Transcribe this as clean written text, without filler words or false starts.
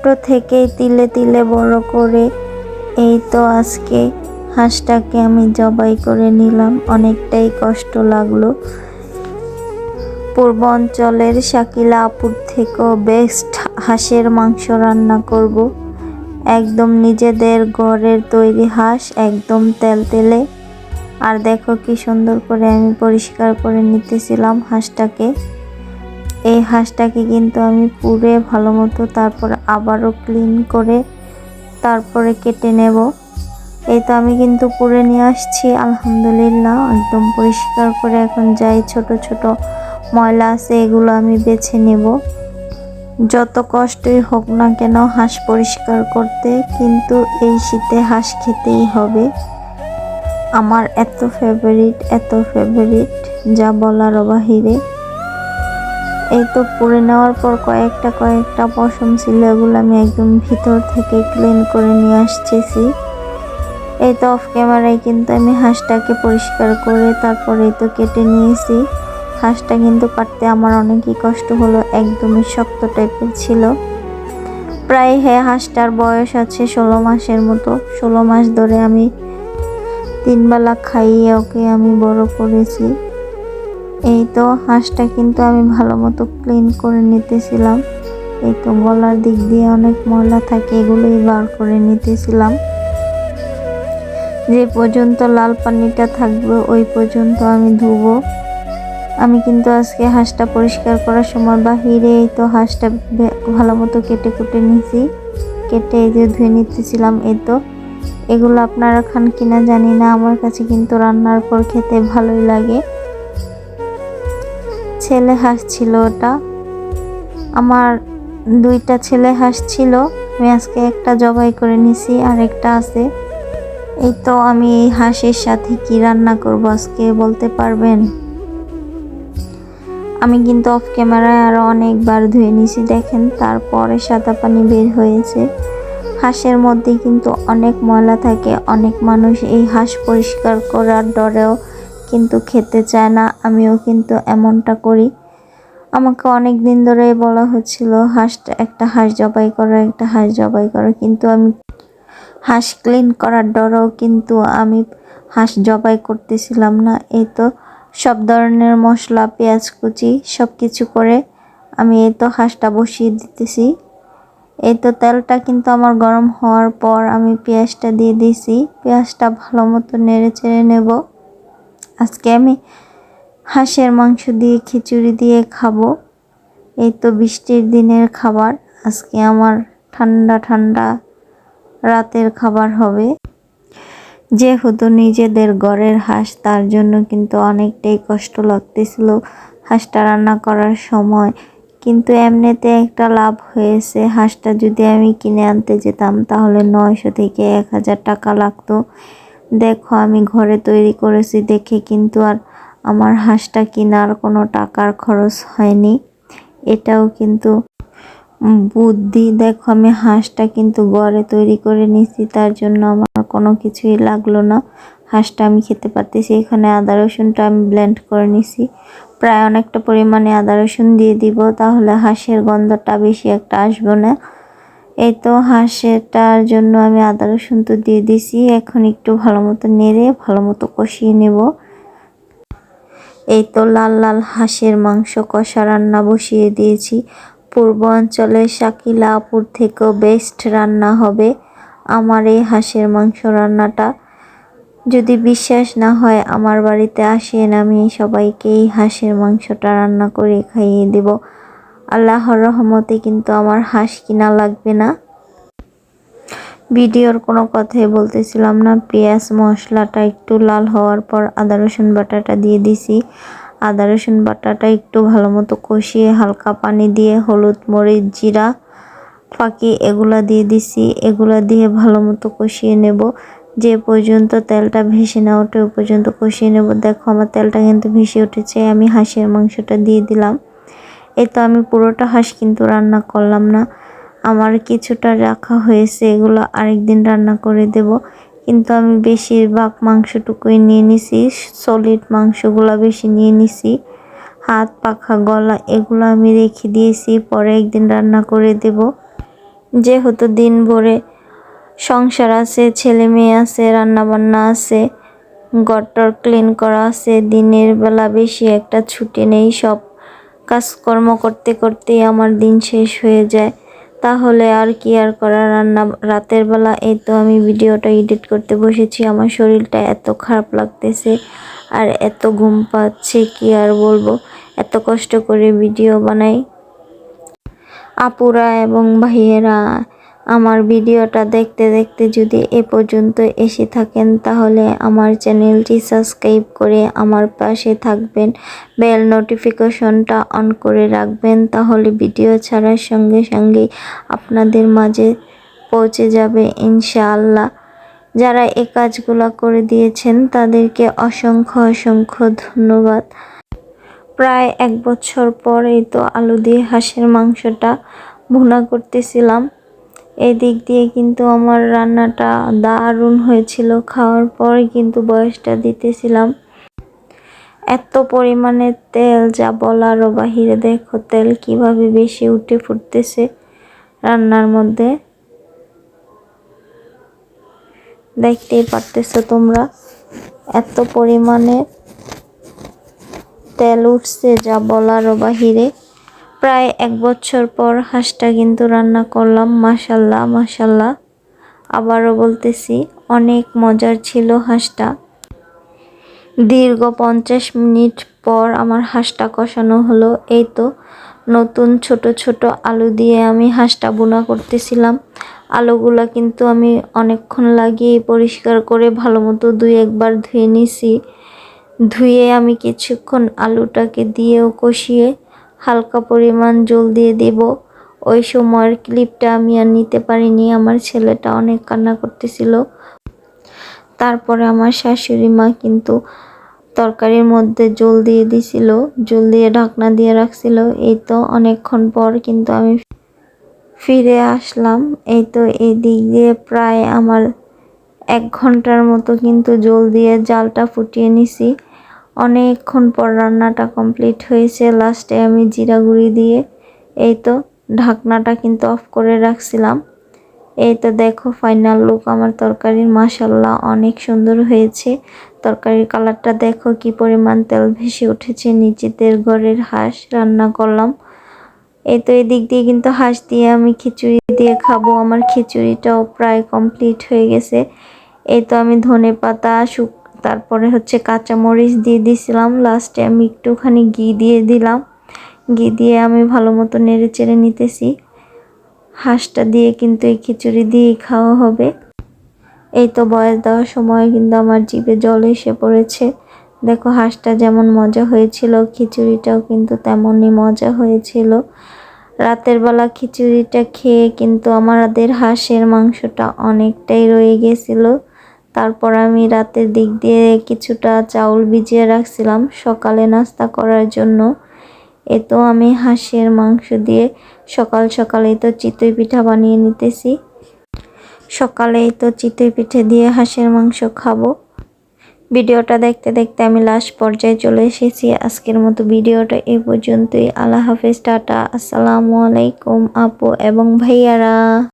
ছোট থেকেই তিলে তিলে বড় করে এই তো আজকে হাঁসটাকে আমি জবাই করে নিলাম। অনেকটাই কষ্ট লাগলো। পূর্বাঞ্চলের শাকিলা আপুর থেকেও বেস্ট হাঁসের মাংস রান্না করব। একদম নিজেদের ঘরের তৈরি হাঁস, একদম তেলতেলে। আর দেখো কি সুন্দর করে আমি পরিষ্কার করে নিতেছিলাম হাঁসটাকে। এই হাঁসটাকে কিন্তু আমি পুড়ে ভালো মতো তারপর আবারও ক্লিন করে তারপরে কেটে নেব। এই তো আমি কিন্তু পুড়ে নিয়ে আসছি আলহামদুলিল্লাহ, একদম পরিষ্কার করে। এখন যাই ছোট ছোট ময়লা আছে এগুলো আমি বেছে নেব। যত কষ্টই হোক না কেন হাঁস পরিষ্কার করতে, কিন্তু এই শীতে হাঁস খেতেই হবে। আমার এত ফেভারিট যা বলার বাহিরে। এই তো পুড়ে নেওয়ার পর কয়েকটা পশম ছিল, এগুলো আমি একদম ভিতর থেকে ক্লিন করে নিয়ে আসতেছি। এই তো অফ ক্যামেরায় কিন্তু আমি হাঁসটাকে পরিষ্কার করে তারপরে তো কেটে নিয়েছি। হাঁসটা কিন্তু কাটতে আমার অনেকই কষ্ট হলো, একদমই শক্ত টাইপের ছিল। প্রায় হাঁসটার বয়স আছে 16 মাসের মতো। 16 মাস ধরে আমি 3 বেলা খাইয়ে ওকে আমি বড় করেছি। এই তো হাঁসটা কিন্তু আমি ভালো মতো ক্লিন করে নিতেছিলাম। এই তো গলার দিক দিয়ে অনেক ময়লা থাকে, এগুলোই বার করে নিতেছিলাম। যে পর্যন্ত লাল পানিটা থাকবে ওই পর্যন্ত আমি ধুবো। আমি কিন্তু আজকে হাঁসটা পরিষ্কার করার সময় বাহিরে এই তো হাঁসটা ভালো মতো কেটে কুটে নিয়েছি। কেটে এই যে ধুয়ে নিতেছিলাম। এই তো এগুলো আপনারা খান কিনা জানি না, আমার কাছে কিন্তু রান্নার পর খেতে ভালোই লাগে। ছেলে হাঁস ছিল ওটা। আমার 2টা ছেলে হাঁস ছিল, আমি আজকে একটা জবাই করে নিছি আর একটা আছে। এই তো আমি এই হাঁসের সাথে কি রান্না করব আজকে বলতে পারবেন? আমি কিন্তু অফ ক্যামেরায় আরো অনেকবার ধুয়ে নিছি, দেখেন তারপরে সাদা পানি বের হয়েছে। হাঁসের মধ্যে কিন্তু অনেক ময়লা থাকে, অনেক মানুষ এই হাঁস পরিষ্কার করার ডরেও কিন্তু খেতে চায় না। আমিও কিন্তু এমনটা করি। আমাকে অনেক দিন ধরে বলা হচ্ছিল একটা হাঁস জবাই করো, কিন্তু আমি হাঁস ক্লিন করার ডরেও কিন্তু আমি হাঁস জবাই করতেছিলাম না। এই তো সব ধরনের মশলা, পেঁয়াজ কুচি সব কিছু করে আমি এই তো হাঁসটা বসিয়ে দিতেছি। এই তো তেলটা কিন্তু আমার গরম হওয়ার পর আমি পেঁয়াজটা দিয়ে দিয়েছি। পেঁয়াজটা ভালো মতো নেড়ে চেড়ে নেব। আজকে আমি হাঁসের মাংস দিয়ে খিচুড়ি দিয়ে খাবো। এই তো বৃষ্টির দিনের খাবার, আজকে আমার ঠান্ডা ঠান্ডা রাতের খাবার হবে। যেহেতু নিজেদের ঘরের হাঁস, তার জন্য কিন্তু অনেকটাই কষ্ট লাগতেছিল হাঁসটা রান্না করার সময়। কিন্তু এমনিতে একটা লাভ হয়েছে, হাঁসটা যদি আমি কিনে আনতে যেতাম তাহলে 900 থেকে 1000 টাকা লাগতো। দেখো আমি ঘরে তৈরি করেছি দেখে কিন্তু আর আমার হাঁসটা কেনার কোনো টাকার খরচ হয়নি। এটাও কিন্তু বুদ্ধি। দেখো আমি হাঁসটা কিন্তু ঘরে তৈরি করে নিছি, তার জন্য আমার কোনো কিছুই লাগলো না। হাঁসটা আমি খেতে পারতেছি। এখানে আদা রসুনটা আমি ব্লেন্ড করে নিছি, প্রায় অনেকটা পরিমাণে আদা রসুন দিয়ে দিব, তাহলে হাঁসের গন্ধটা বেশি একটা আসবে না। এই তো হাঁসেরটার জন্য আমি আদা রসুন তো দিয়ে দিছি। এখন একটু ভালো মতো নেড়ে ভালো মতো কষিয়ে নেব। এই তো লাল লাল হাঁসের মাংস কষা রান্না বসিয়ে দিয়েছি। পূর্বাঞ্চলের শাকিলা আপুর থেকেও বেস্ট রান্না হবে আমার এই হাঁসের মাংস রান্নাটা। যদি বিশ্বাস না হয় আমার বাড়িতে আসেন, আমি সবাইকে এই হাঁসের মাংসটা রান্না করে খাইয়ে দেব। আল্লাহর রহমতে কিন্তু আমার হাঁস কিনা লাগবে না। ভিডিওর কোনো কথাই বলতেছিলাম না। পেঁয়াজ মশলাটা একটু লাল হওয়ার পর আদা রসুন বাটাটা দিয়ে দিছি। আদা রসুন বাটাটা একটু ভালো মতো কষিয়ে হালকা পানি দিয়ে হলুদ মরিচ জিরা ফাঁকি এগুলা দিয়ে দিছি। এগুলা দিয়ে ভালো মতো কষিয়ে নেব। যে পর্যন্ত তেলটা ভেসে না ওঠে ওই পর্যন্ত কষিয়ে নেব। দেখো আমার তেলটা কিন্তু ভেসে উঠেছে, আমি হাঁসের মাংসটা দিয়ে দিলাম। এই তো আমি পুরোটা হাঁস কিন্তু রান্না করলাম না, আমার কিছুটা রাখা হয়েছে, এগুলো আরেকদিন রান্না করে দেব। কিন্তু আমি বেশিরভাগ মাংসটুকুই নিয়ে নিছি, সলিড মাংসগুলো বেশি নিয়ে নিছি। হাত পাখা গলা এগুলো আমি রেখে দিয়েছি, পরে একদিন রান্না করে দেব। যেহেতু দিন ভরে সংসার আছে, ছেলে মেয়ে আছে, রান্নাবান্না আছে, ঘরটর ক্লিন করা আছে, দিনের বেলা বেশি একটা ছুটি নেই, সব কাজকর্ম করতে করতেই আমার দিন শেষ হয়ে যায়। তাহলে আর কি আর করা, রাতের বেলা এই তো আমি ভিডিওটা এডিট করতে বসেছি। আমার শরীরটা এত খারাপ লাগতেছে আর এত ঘুম পাচ্ছে, কি আর বলবো, এত কষ্ট করে ভিডিও বানাই। আপুরা এবং ভাইয়েরা, আমার ভিডিওটা দেখতে দেখতে যদি এ পর্যন্ত এসে থাকেন তাহলে আমার চ্যানেলটি সাবস্ক্রাইব করে আমার পাশে থাকবেন, বেল নোটিফিকেশনটা অন করে রাখবেন, তাহলে ভিডিও ছাড়ার সঙ্গে সঙ্গেই আপনাদের মাঝে পৌঁছে যাবে ইনশাআল্লাহ। যারা এই কাজগুলো করে দিয়েছেন তাদেরকে অসংখ্য অসংখ্য ধন্যবাদ। প্রায় 1 বছর পর এই তো আলু দিয়ে হাঁসের মাংসটা ভুনা করতেছিলাম। এই দিক দিয়ে কিন্তু আমার রান্নাটা দারুণ হয়েছিল। খাওয়ার পরে কিন্তু বয়সটা দিতেছিলাম। এত পরিমাণে তেল যা বলারও বাহিরে। দেখো তেল কিভাবে বেশি উঠে ফুটতেছে রান্নার মধ্যে, দেখতেই পারতেছো তোমরা, এত পরিমাণে তেল উঠছে যা বলারও বাহিরে। প্রায় 1 বছর পর হাঁসটা কিন্তু রান্না করলাম। মাশাল্লাহ মাশাল্লাহ, আবারও বলতেছি অনেক মজার ছিল হাঁসটা। দীর্ঘ 50 মিনিট পর আমার হাঁসটা কষানো হলো। এই তো নতুন ছোট ছোট আলু দিয়ে আমি হাঁসটা ভুনা করতেছিলাম। আলুগুলা কিন্তু আমি অনেকক্ষণ লাগিয়ে পরিষ্কার করে ভালো মতো 2-1 বার ধুয়ে নিছি। ধুয়ে আমি কিছুক্ষণ আলুটাকে দিয়েও কষিয়ে হালকা পরিমাণ জল দিয়ে দেব। ওই সময়ের ক্লিপটা আমি আর নিতে পারিনি, আমার ছেলেটা অনেক কান্না করতেছিল। তারপরে আমার শাশুড়ি মা কিন্তু তরকারির মধ্যে জল দিয়ে দিছিল, জল দিয়ে ঢাকনা দিয়ে রাখছিল। এই তো অনেকক্ষণ পর কিন্তু আমি ফিরে আসলাম। এই তো এই দিক দিয়ে প্রায় আমার 1 ঘন্টার মতো কিন্তু জল দিয়ে জালটা ফুটিয়ে নিছি। অনেকক্ষণ পর রান্নাটা কমপ্লিট হয়েছে। লাস্টে আমি জিরা গুঁড়ি দিয়ে এই তো ঢাকনাটা কিন্তু অফ করে রাখছিলাম। এই তো দেখো ফাইনাল লুক আমার তরকারির। মাশাল্লাহ অনেক সুন্দর হয়েছে। তরকারির কালারটা দেখো, কি পরিমাণ তেল ভেসে উঠেছে। নিজেদের ঘরের হাঁস রান্না করলাম। এই তো এদিক দিয়ে কিন্তু হাঁস দিয়ে আমি খিচুড়ি দিয়ে খাবো। আমার খিচুড়িটাও প্রায় কমপ্লিট হয়ে গেছে। এই তো আমি ধনেপাতা তারপরে হচ্ছে কাঁচামরিচ দিয়ে দিছিলাম। লাস্টে আমি একটুখানি ঘি দিয়ে দিলাম। ঘি দিয়ে আমি ভালো মতো নেড়ে চেড়ে নিতেছি। হাঁসটা দিয়ে কিন্তু এই খিচুড়ি দিয়েই খাওয়া হবে। এই তো বয়স দেওয়ার সময় কিন্তু আমার জিভে জল এসে পড়েছে। দেখো হাঁসটা যেমন মজা হয়েছিল, খিচুড়িটাও কিন্তু তেমনই মজা হয়েছিল। রাতের বেলা খিচুড়িটা খেয়ে কিন্তু আমাদের হাঁসের মাংসটা অনেকটাই রয়ে গেছিল। তারপর আমি রাতের দিক দিয়ে কিছুটা চাউল ভিজিয়ে রাখছিলাম সকালে নাস্তা করার জন্য। এ তো আমি হাঁসের মাংস দিয়ে সকাল সকালেই তো চিতই পিঠা বানিয়ে নিতেছি। সকালেই তো চিতই পিঠে দিয়ে হাঁসের মাংস খাবো। ভিডিওটা দেখতে দেখতে আমি লাস্ট পর্যায়ে চলে এসেছি। আজকের মতো ভিডিওটা এই পর্যন্তই। আল্লাহ হাফেজ, টাটা, আসসালামু আলাইকুম আপু এবং ভাইয়ারা।